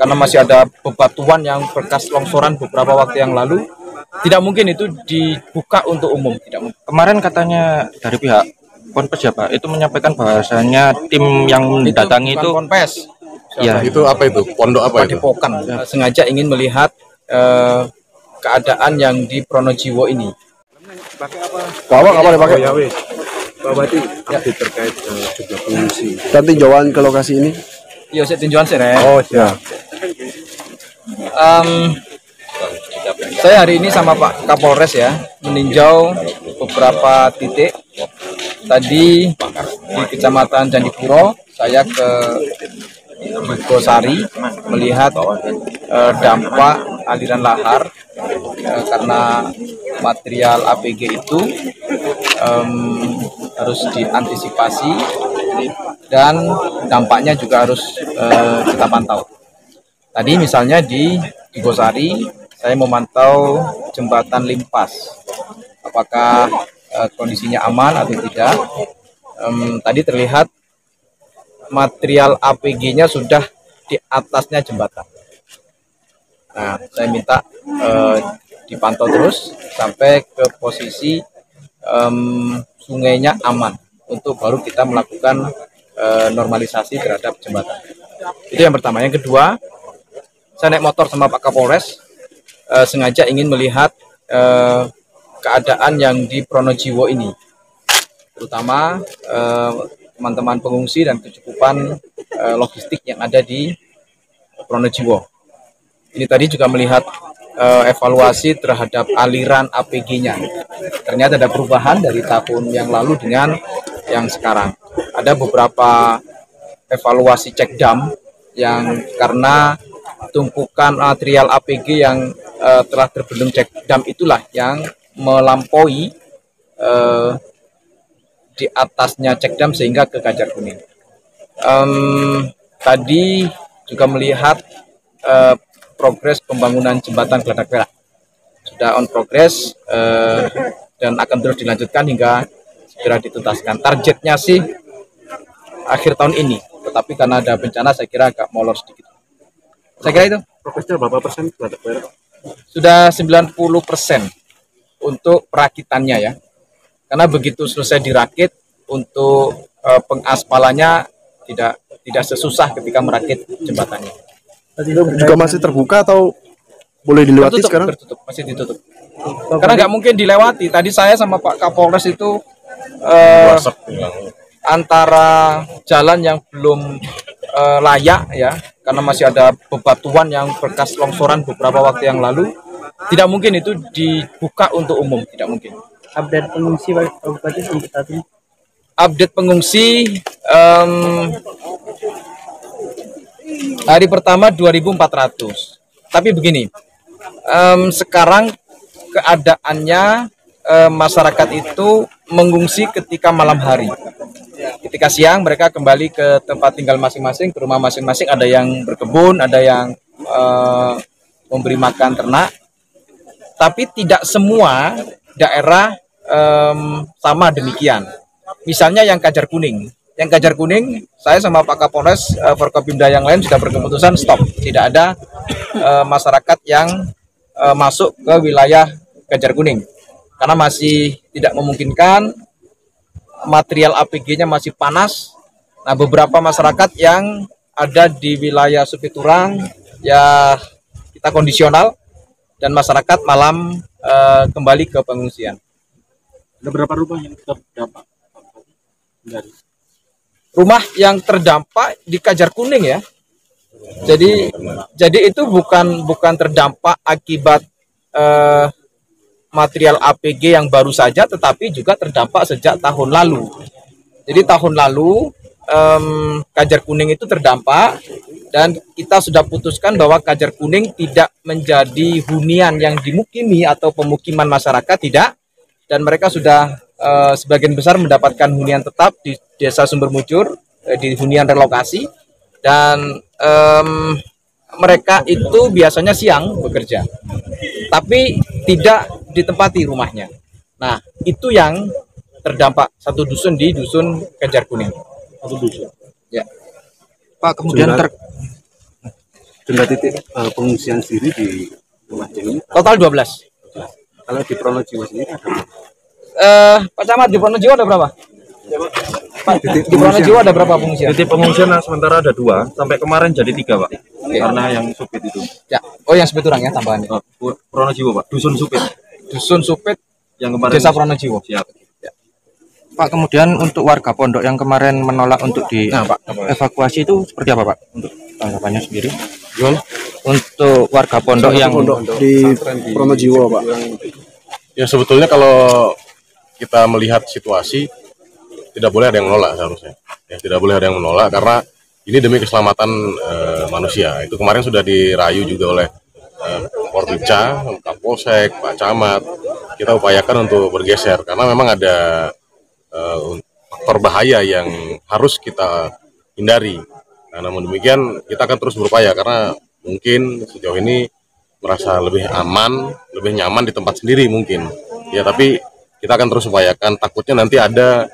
karena masih ada bebatuan yang bekas longsoran beberapa waktu yang lalu, tidak mungkin itu dibuka untuk umum, tidak mungkin. Kemarin katanya dari pihak Ponpes ya Pak, itu menyampaikan bahwasanya tim yang mendatangi itu Ponpes. Ya, itu apa itu? Pondok apa itu? Padepokan. Sengaja ingin melihat keadaan yang di Pronojiwo ini. Bawa kapal dipakai. Ya wis. Pak Bati, update terkait jumlah pengungsi. Dan tinjauan ke lokasi ini. Iya, saya tinjauan sih, Rek. Oh, ya. Saya hari ini sama Pak Kapolres ya, meninjau beberapa titik. Tadi di Kecamatan Candipuro, saya ke Bugosari melihat dampak aliran lahar karena material APG itu harus diantisipasi dan dampaknya juga harus kita pantau. Tadi misalnya di Bugosari saya memantau jembatan Limpas, apakah kondisinya aman atau tidak. Tadi terlihat material APG-nya sudah di atasnya jembatan. Nah, saya minta dipantau terus sampai ke posisi sungainya aman untuk baru kita melakukan normalisasi terhadap jembatan. Itu yang pertama. Yang kedua, saya naik motor sama Pak Kapolres, sengaja ingin melihat keadaan yang di Pronojiwo ini, terutama teman-teman pengungsi dan kecukupan logistik yang ada di Pronojiwo. Ini tadi juga melihat evaluasi terhadap aliran APG-nya. Ternyata ada perubahan dari tahun yang lalu dengan yang sekarang. Ada beberapa evaluasi cek dam yang karena tumpukan material APG yang telah terbendung cek dam itulah yang melampaui di atasnya cek dam sehingga ke Kajar Kuning. Tadi juga melihat progres pembangunan jembatan Geladak Perak. Sudah on progress dan akan terus dilanjutkan hingga segera dituntaskan. Targetnya sih akhir tahun ini, tetapi karena ada bencana saya kira agak molor sedikit. Saya kira itu. Progresnya berapa persen Geladak Perak? Sudah 90% untuk perakitannya ya. Karena begitu selesai dirakit, untuk pengaspalannya tidak sesusah ketika merakit jembatannya. Juga masih terbuka atau boleh dilewati Tertutup, sekarang? tertutup, masih ditutup. Karena nggak mungkin dilewati. Tadi saya sama Pak Kapolres itu antara jalan yang belum layak ya, karena masih ada bebatuan yang bekas longsoran beberapa waktu yang lalu. Tidak mungkin itu dibuka untuk umum, tidak mungkin. Update pengungsi Bupati sampai saat ini? Update pengungsi hari pertama 2.400. Tapi begini, sekarang keadaannya masyarakat itu mengungsi ketika malam hari. Ketika siang mereka kembali ke tempat tinggal masing-masing, ke rumah masing-masing. Ada yang berkebun, ada yang memberi makan ternak. Tapi tidak semua daerah sama demikian. Misalnya yang Kajar Kuning. Yang Kajar Kuning, saya sama Pak Kapolres, Forkopimda yang lain sudah berkeputusan stop. Tidak ada masyarakat yang masuk ke wilayah Kajar Kuning. Karena masih tidak memungkinkan, material APG-nya masih panas. Nah, beberapa masyarakat yang ada di wilayah Supiturang, ya kita kondisional, dan masyarakat malam kembali ke pengungsian. Ada berapa rumah yang terdampak? Rumah yang terdampak di Kajar Kuning ya. Jadi itu bukan terdampak akibat material APG yang baru saja, tetapi juga terdampak sejak tahun lalu. Jadi tahun lalu Kajar Kuning itu terdampak dan kita sudah putuskan bahwa Kajar Kuning tidak menjadi hunian yang dimukimi atau pemukiman masyarakat, tidak. Dan mereka sudah sebagian besar mendapatkan hunian tetap di Desa Sumber Mujur, di hunian relokasi. Dan mereka itu biasanya siang bekerja, tapi tidak ditempati rumahnya. Nah, itu yang terdampak satu dusun di dusun Kajar Kuning. Satu dusun. Ya. Pak, kemudian jumlah titik pengungsian sendiri di Lumajang ini Total 12. kalau di Pronojiwo sendiri ada berapa? Pak Camat, di Pronojiwo ada berapa? Pak, di Pronojiwo ada berapa pengungsian? Titik pengungsian sementara ada 2, sampai kemarin jadi 3 Pak. Karena yang Supit itu. Ya. Oh, yang Sepiturang ya tambahannya. Pronojiwo Pak, Dusun Supit. Dusun Supit Yang kemarin Desa Pronojiwo. siap. Pak, kemudian untuk warga pondok yang kemarin menolak untuk dievakuasi itu seperti apa Pak? Untuk tanggapannya sendiri? Gimana? Untuk warga pondok yang Di Pronojiwo, Pak. Ya sebetulnya kalau kita melihat situasi tidak boleh ada yang menolak seharusnya. Ya, tidak boleh ada yang menolak karena ini demi keselamatan manusia. Itu kemarin sudah dirayu juga oleh Porpimca, Kapolsek, Pak Camat. Kita upayakan untuk bergeser karena memang ada faktor bahaya yang harus kita hindari. Nah, namun demikian kita akan terus berupaya karena mungkin sejauh ini merasa lebih aman, lebih nyaman di tempat sendiri mungkin. Ya tapi kita akan terus upayakan. Takutnya nanti ada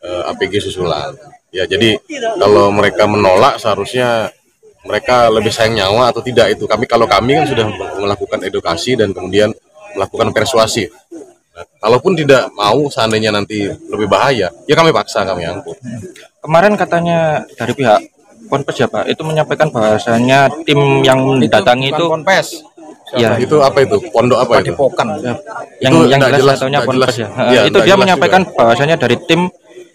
APG susulan. Ya jadi kalau mereka menolak seharusnya mereka lebih sayang nyawa atau tidak itu. Kalau kami kan sudah melakukan edukasi dan kemudian melakukan persuasif. Nah, kalaupun tidak mau seandainya nanti lebih bahaya, ya kami paksa, kami angkut. kemarin katanya dari pihak Ponpes ya Pak, itu menyampaikan bahwasanya tim yang mendatangi itu Ponpes. ya Itu apa itu? Pondok apa itu? Padepokan. yang Itu yang nggak jelas jelas, katanya nggak Ponpes jelas. ya. Iya, Itu nggak dia jelas menyampaikan bahwasanya dari tim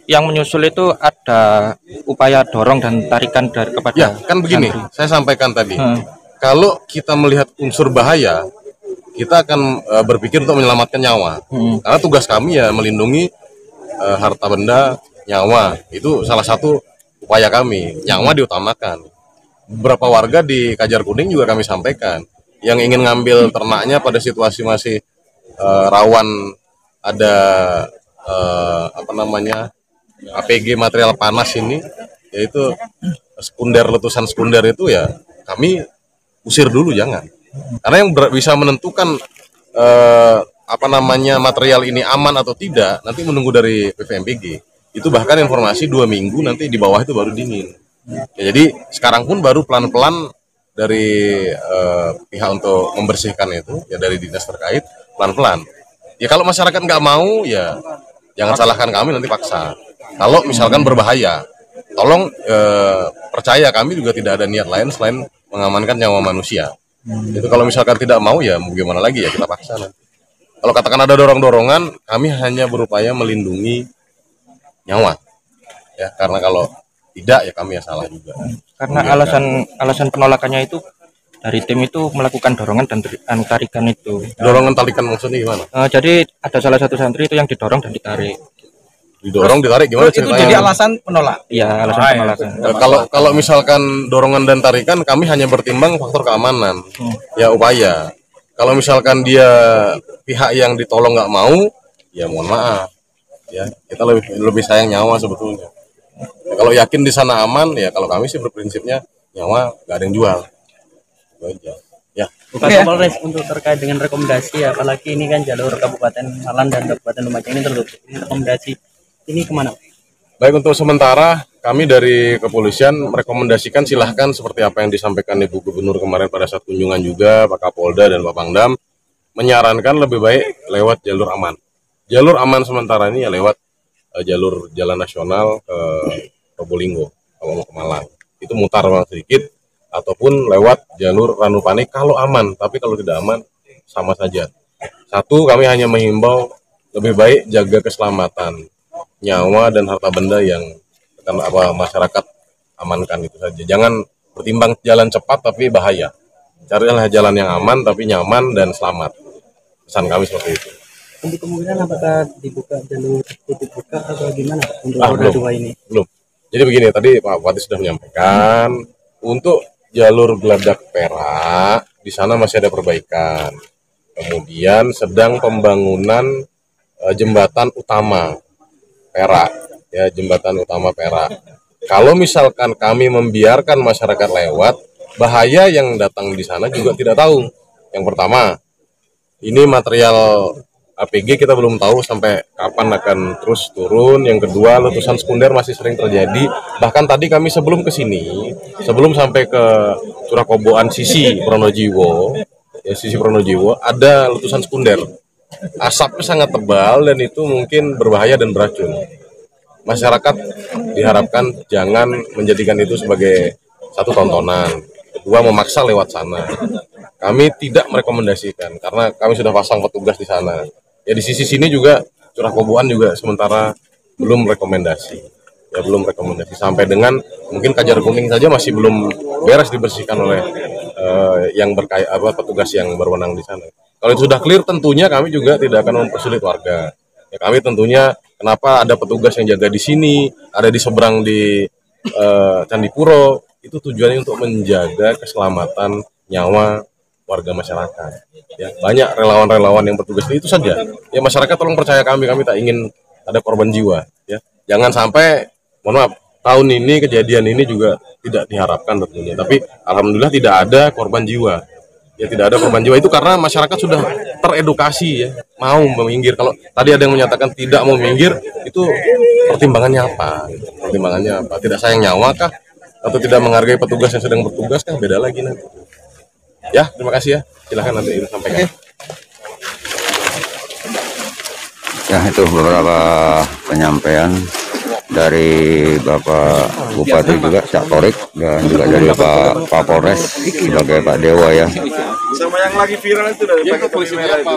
yang menyusul itu ada upaya dorong dan tarikan dari kepada Ya kan begini, saya sampaikan tadi. Kalau kita melihat unsur bahaya, kita akan berpikir untuk menyelamatkan nyawa. Karena tugas kami ya melindungi harta benda, nyawa. Itu salah satu upaya kami. Nyawa diutamakan. Beberapa warga di Kajar Kuning juga kami sampaikan yang ingin ngambil ternaknya pada situasi masih rawan ada APG material panas ini, yaitu letusan sekunder itu ya kami usir dulu jangan. Karena yang bisa menentukan material ini aman atau tidak nanti menunggu dari PVMPG. Itu bahkan informasi 2 minggu nanti di bawah itu baru dingin. Ya, jadi sekarang pun baru pelan-pelan dari pihak untuk membersihkan itu ya dari dinas terkait pelan-pelan. Ya kalau masyarakat nggak mau ya jangan salahkan kami, nanti paksa. Kalau misalkan berbahaya, tolong percaya kami juga tidak ada niat lain selain mengamankan nyawa manusia. Itu kalau misalkan tidak mau ya mau gimana lagi ya kita paksa nanti. Kalau katakan ada dorong-dorongan, kami hanya berupaya melindungi nyawa. Ya, karena kalau tidak ya kami yang salah juga. karena alasan penolakannya itu dari tim itu melakukan dorongan dan tarikan itu. Dorongan tarikan maksudnya gimana? Jadi ada salah satu santri itu yang didorong dan ditarik. Didorong, ditarik gimana Itu ceritanya? jadi alasan penolak. Iya, alasan penolakan. Kalau misalkan dorongan dan tarikan kami hanya bertimbang faktor keamanan. Ya upaya. Kalau misalkan dia pihak yang ditolong nggak mau, ya mohon maaf. Ya, kita lebih sayang nyawa sebetulnya. Ya, kalau yakin di sana aman, ya kalau kami sih berprinsipnya nyawa nggak ada yang jual. Itu aja. Ya. Bukan Kapolres untuk terkait dengan rekomendasi, apalagi ini kan jalur Kabupaten Malang dan Kabupaten Lumajang ini tertutup. Ini rekomendasi ini kemana? Baik, untuk sementara kami dari kepolisian merekomendasikan silahkan seperti apa yang disampaikan Ibu Gubernur kemarin pada saat kunjungan juga, Pak Kapolda dan Pak Pangdam menyarankan lebih baik lewat jalur aman. Jalur aman sementara ini ya lewat jalur jalan nasional ke Probolinggo kalau mau ke Malang. Itu mutar sedikit ataupun lewat jalur Ranupane kalau aman, tapi kalau tidak aman sama saja. Satu, kami hanya menghimbau lebih baik jaga keselamatan nyawa dan harta benda yang masyarakat amankan, itu saja. Jangan bertimbang jalan cepat tapi bahaya. Carilah jalan yang aman tapi nyaman dan selamat. Pesan kami seperti itu. Untuk kemungkinan apakah dibuka jalur tutup buka atau gimana Pak, untuk roda Belum. 2 ini? Belum. Jadi begini, tadi Pak Bupati sudah menyampaikan untuk jalur Geladak Perak di sana masih ada perbaikan. Kemudian sedang pembangunan jembatan utama Perak, ya jembatan utama Perak. Kalau misalkan kami membiarkan masyarakat lewat, bahaya yang datang di sana juga tidak tahu. Yang pertama, ini material APG kita belum tahu sampai kapan akan terus turun. Yang kedua, letusan sekunder masih sering terjadi. Bahkan tadi kami sebelum ke sini, sebelum sampai ke Curah Koboan sisi Pronojiwo, ya sisi Pronojiwo, ada letusan sekunder. Asapnya sangat tebal dan itu mungkin berbahaya dan beracun. Masyarakat diharapkan jangan menjadikan itu sebagai satu tontonan. Kedua, memaksa lewat sana. Kami tidak merekomendasikan karena kami sudah pasang petugas di sana. Ya di sisi sini juga Curah Koboan juga sementara belum rekomendasi. Ya belum rekomendasi sampai dengan mungkin Kajar Kuning saja masih belum beres dibersihkan oleh yang petugas yang berwenang di sana. Kalau itu sudah clear tentunya kami juga tidak akan mempersulit warga. Ya kami tentunya kenapa ada petugas yang jaga di sini, ada di seberang di Candipuro, itu tujuannya untuk menjaga keselamatan nyawa warga masyarakat. Ya, banyak relawan-relawan yang bertugas itu saja. Ya masyarakat tolong percaya kami tak ingin ada korban jiwa. Ya, jangan sampai, mohon maaf, tahun ini kejadian ini juga tidak diharapkan tentunya. Tapi alhamdulillah tidak ada korban jiwa. Ya tidak ada korban jiwa itu karena masyarakat sudah teredukasi ya, mau meminggir. Kalau tadi ada yang menyatakan tidak mau minggir, itu pertimbangannya apa? Pertimbangannya apa? Tidak sayang nyawa kah? Atau tidak menghargai petugas yang sedang bertugas kah? Beda lagi nanti. Ya, terima kasih ya. Silahkan nanti sampaikan. Ya, itu beberapa penyampaian dari Bapak Bupati juga, Cak Torik, dan juga dari Pak Kapolres sebagai Pak Dewa ya. Sama yang lagi viral itu dari polisi merah itu.